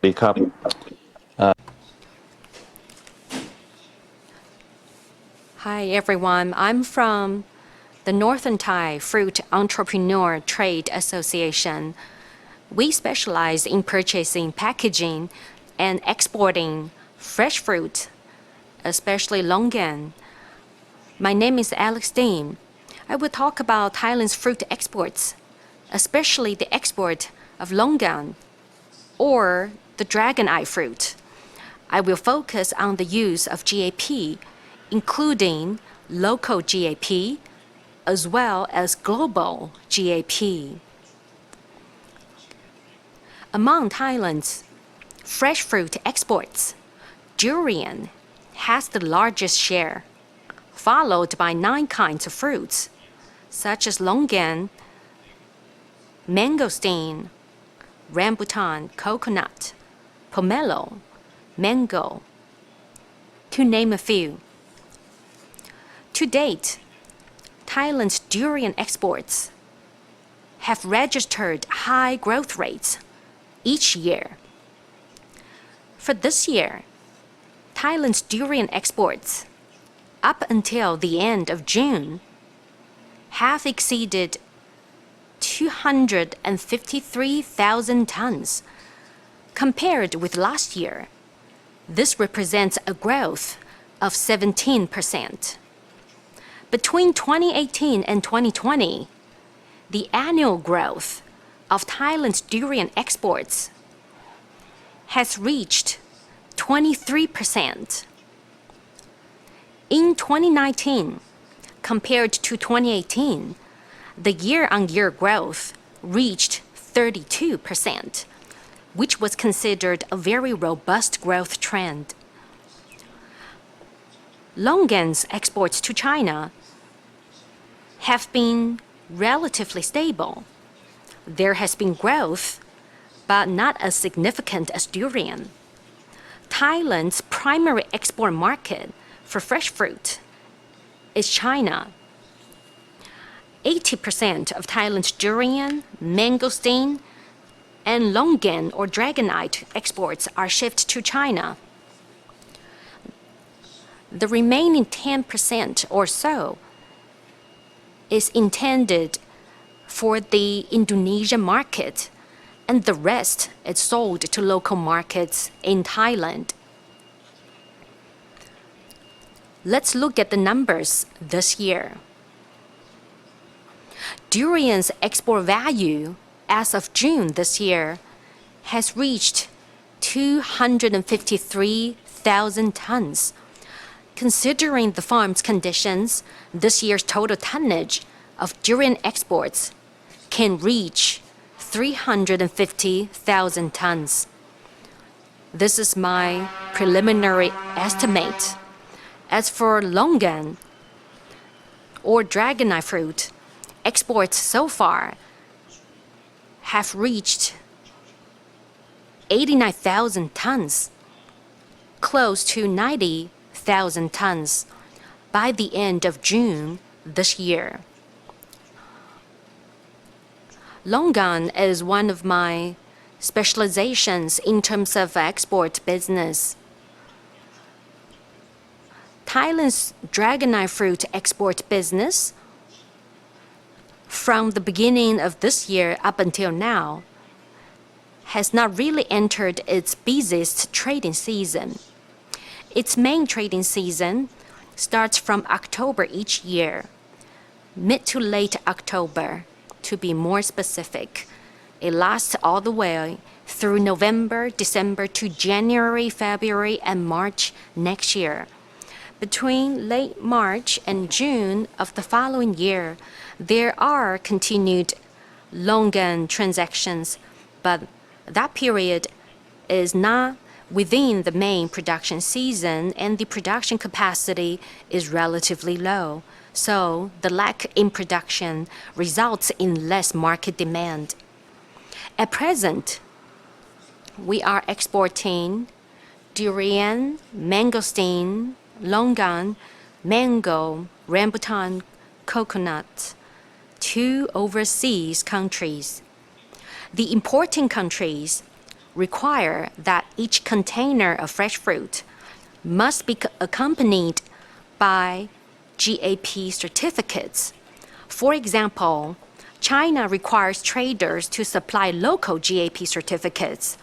ดีครับ Hi everyone, I'm from the Northern Thai Fruit Entrepreneur Trade Association. We specialize in purchasing, packaging, and exporting fresh fruit, especially longan. My name is Alex Dean. I will talk about Thailand's fruit exports, especially the export of longan, or the dragon eye fruit. I will focus on the use of GAP, including local GAP, as well as global GAP. Among Thailand's fresh fruit exports, durian has the largest share, followed by 9 kinds of fruits, such as longan, mangosteen, rambutan, coconut, pomelo, mango, to name a few. To date, Thailand's durian exports have registered high growth rates each year. For this year, Thailand's durian exports, up until the end of June, have exceeded 253,000 tons. Compared with last year, this represents a growth of 17%. Between 2018 and 2020, the annual growth of Thailand's durian exports has reached 23%. In 2019, compared to 2018, the year-on-year growth reached 32%, which was considered a very robust growth trend. Longan's exports to China have been relatively stable. There has been growth, but not as significant as durian. Thailand's primary export market for fresh fruit is China. 80% of Thailand's durian, mangosteen, and longan or dragonite exports are shipped to China. The remaining 10% or so is intended for the Indonesian market, and the rest is sold to local markets in Thailand. Let's look at the numbers this year. Durian's export value as of June this year has reached 253,000 tons. Considering the farm's conditions, this year's total tonnage of durian exports can reach 350,000 tons. This is my preliminary estimate. As for longan, or dragon eye fruit, exports so far have reached 89,000 tons, close to 90,000 tons by the end of June this year. Longan is one of my specializations in terms of export business. Thailand's dragon eye fruit export business, from the beginning of this year up until now, has not really entered its busiest trading season. Its main trading season starts from October each year, mid to late October, to be more specific. It lasts all the way through November, December to January, February, and March next year. Between late March and June of the following year, there are continued longan transactions, but that period is not within the main production season, and the production capacity is relatively low. So the lack in production results in less market demand. At present, we are exporting durian, mangosteen, longan, mango, rambutan, coconut to overseas countries. The importing countries require that each container of fresh fruit must be accompanied by GAP certificates. For example, China requires traders to supply local GAP certificates,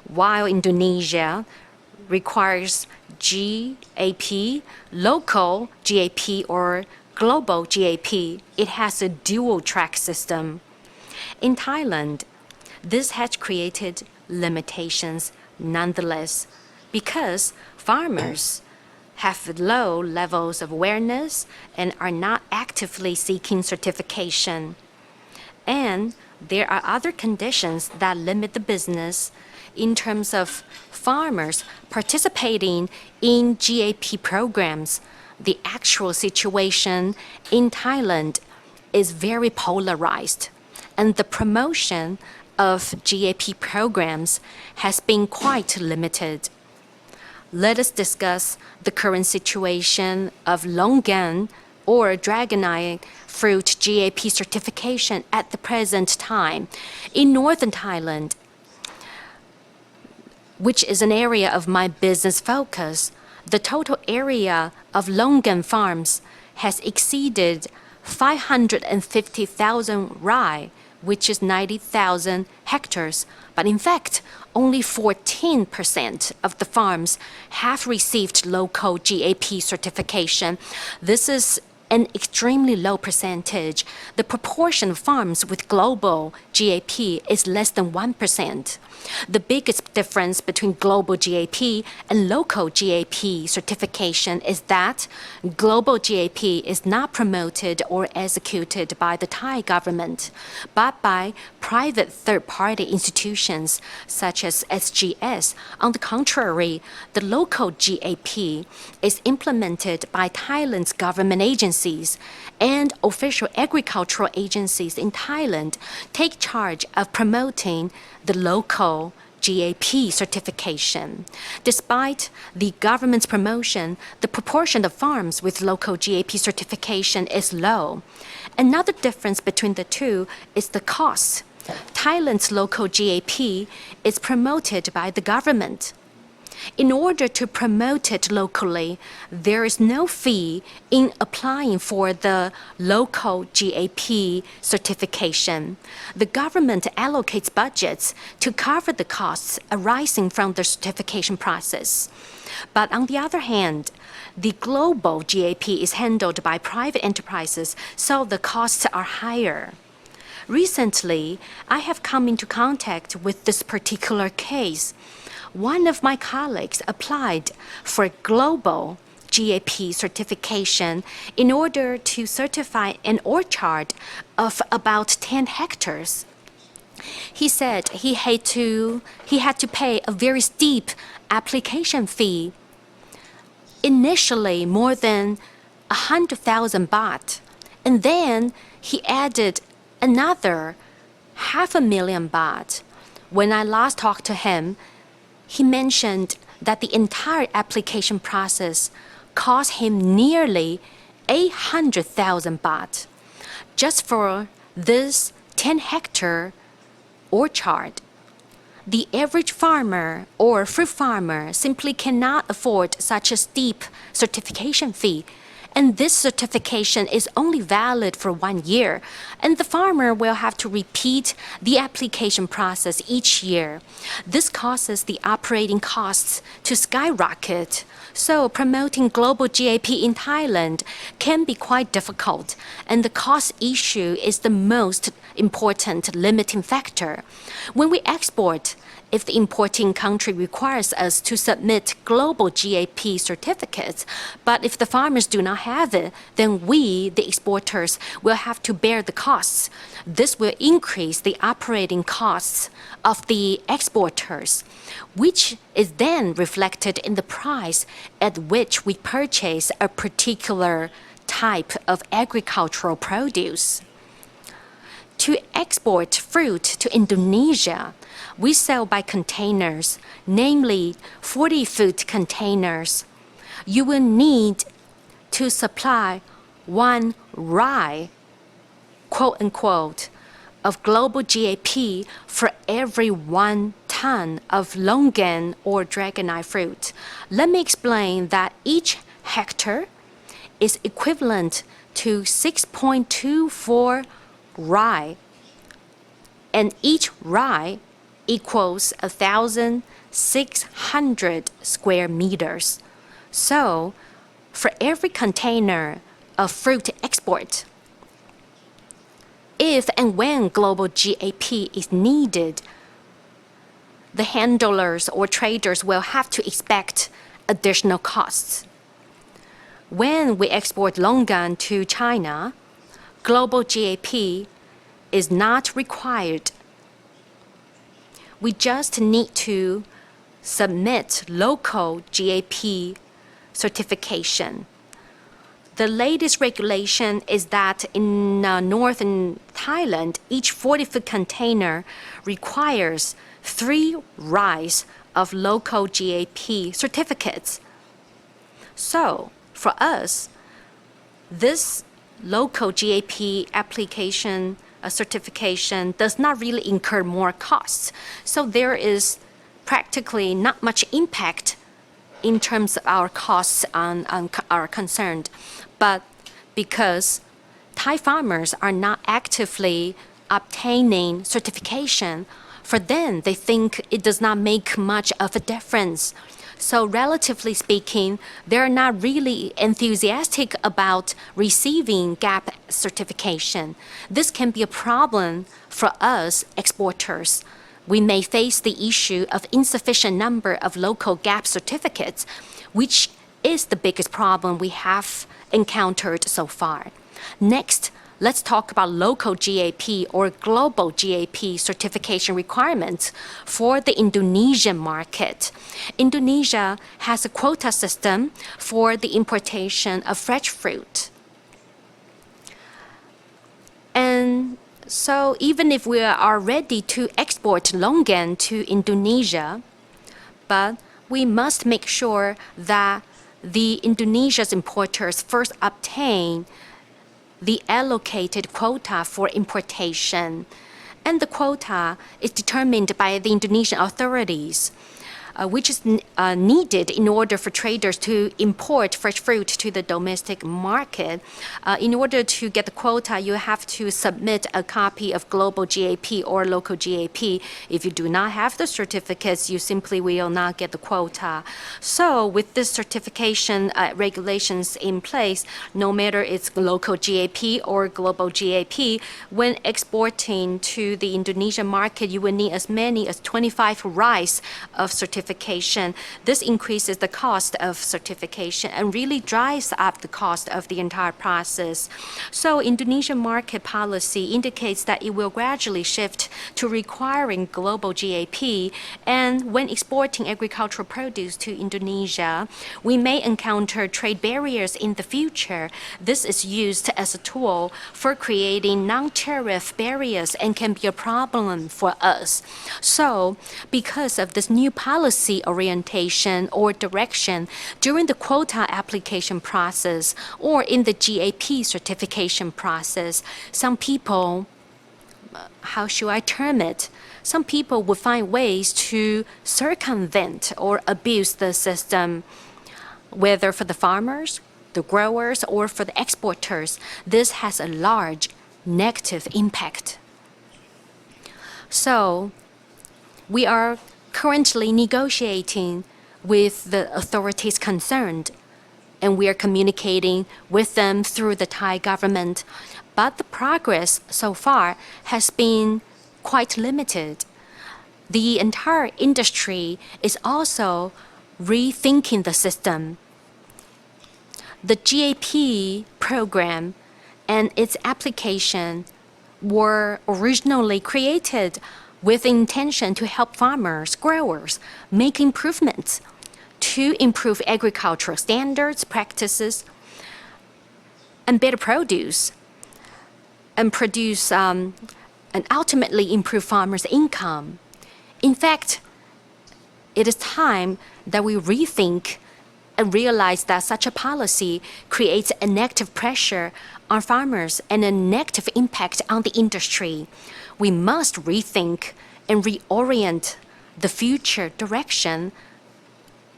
while Indonesia requires GAP, local GAP, or global GAP. It has a dual track system. In Thailand, this has created limitations nonetheless because farmers have low levels of awareness and are not actively seeking certification. And there are other conditions that limit the business in terms of farmers participating in GAP programs. The actual situation in Thailand is very polarized, and the promotion of GAP programs has been quite limited. Let us discuss the current situation of longan or dragon eye fruit GAP certification at the present time. In northern Thailand, which is an area of my business focus, the total area of longan farms has exceeded 550,000 rai, which is 90,000 hectares. But in fact, only 14% of the farms have received local GAP certification. This is an extremely low percentage. The proportion of farms with global GAP is less than 1%. The biggest difference between global GAP and local GAP certification is that global GAP is not promoted or executed by the Thai government, but by private third-party institutions such as SGS. On the contrary, the local GAP is implemented by Thailand's government agencies, and official agricultural agencies in Thailand take charge of promoting the local GAP certification. Despite the government's promotion, the proportion of farms with local GAP certification is low. Another difference between the two is the cost. Thailand's local GAP is promoted by the government. In order to promote it locally, there is no fee in applying for the local GAP certification. The government allocates budgets to cover the costs arising from the certification process. But on the other hand, the global GAP is handled by private enterprises, so the costs are higher. Recently, I have come into contact with this particular case. One of my colleagues applied for global GAP certification in order to certify an orchard of about 10 hectares. He said he had to pay a very steep application fee, initially more than 100,000 baht, and then he added another 500,000 baht. When I last talked to him, he mentioned that the entire application process cost him nearly 800,000 baht just for this 10-hectare orchard. The average farmer or fruit farmer simply cannot afford such a steep certification fee. And this certification is only valid for 1 year, and the farmer will have to repeat the application process each year. This causes the operating costs to skyrocket. So promoting global GAP in Thailand can be quite difficult, and the cost issue is the most important limiting factor. When we export, if the importing country requires us to submit global GAP certificates, but if the farmers do not have it, then we, the exporters, will have to bear the costs. This will increase the operating costs of the exporters, which is then reflected in the price at which we purchase a particular type of agricultural produce. To export fruit to Indonesia, we sell by containers, namely 40-foot containers. You will need to supply 1 rai, quote unquote, of global GAP for every 1 ton of longan or dragonite fruit. Let me explain that each hectare is equivalent to 6.24 rai, and each rai equals 1,600 square meters. So, for every container of fruit export, if and when global GAP is needed, the handlers or traders will have to expect additional costs. When we export longan to China, global GAP is not required. We just need to submit local GAP certification. The latest regulation is that in northern Thailand, each 40-foot container requires 3 rais of local GAP certificates. So, for us, this local GAP application certification does not really incur more costs. So there is practically not much impact in terms of our costs are concerned. But because Thai farmers are not actively obtaining certification, for them, they think it does not make much of a difference. So relatively speaking, they're not really enthusiastic about receiving GAP certification. This can be a problem for us exporters. We may face the issue of insufficient number of local GAP certificates, which is the biggest problem we have encountered so far. Next, let's talk about local GAP or global GAP certification requirements for the Indonesian market. Indonesia has a quota system for the importation of fresh fruit. And so even if we are ready to export longan to Indonesia, but we must make sure that the Indonesia's importers first obtain the allocated quota for importation. And the quota is determined by the Indonesian authorities, which is needed in order for traders to import fresh fruit to the domestic market. In order to get the quota, you have to submit a copy of global GAP or local GAP. If you do not have the certificates, you simply will not get the quota. So with this certification regulations in place, no matter it's local GAP or global GAP, when exporting to the Indonesian market, you will need as many as 25 rais of certification. This increases the cost of certification and really drives up the cost of the entire process. So Indonesian market policy indicates that it will gradually shift to requiring global GAP, and when exporting agricultural produce to Indonesia, we may encounter trade barriers in the future. This is used as a tool for creating non-tariff barriers and can be a problem for us. So because of this new policy orientation or direction during the quota application process or in the GAP certification process, some people, how should I term it? Some people would find ways to circumvent or abuse the system, whether for the farmers, the growers, or for the exporters. This has a large negative impact. So we are currently negotiating with the authorities concerned, and we are communicating with them through the Thai government. But the progress so far has been quite limited. The entire industry is also rethinking the system. The GAP program and its application were originally created with the intention to help farmers, growers, make improvements to improve agricultural standards, practices, and better produce, and produce and ultimately improve farmers' income. In fact, it is time that we rethink and realize that such a policy creates a negative pressure on farmers and a negative impact on the industry. We must rethink and reorient the future direction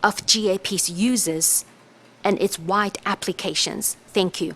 of GAP's uses and its wide applications. Thank you.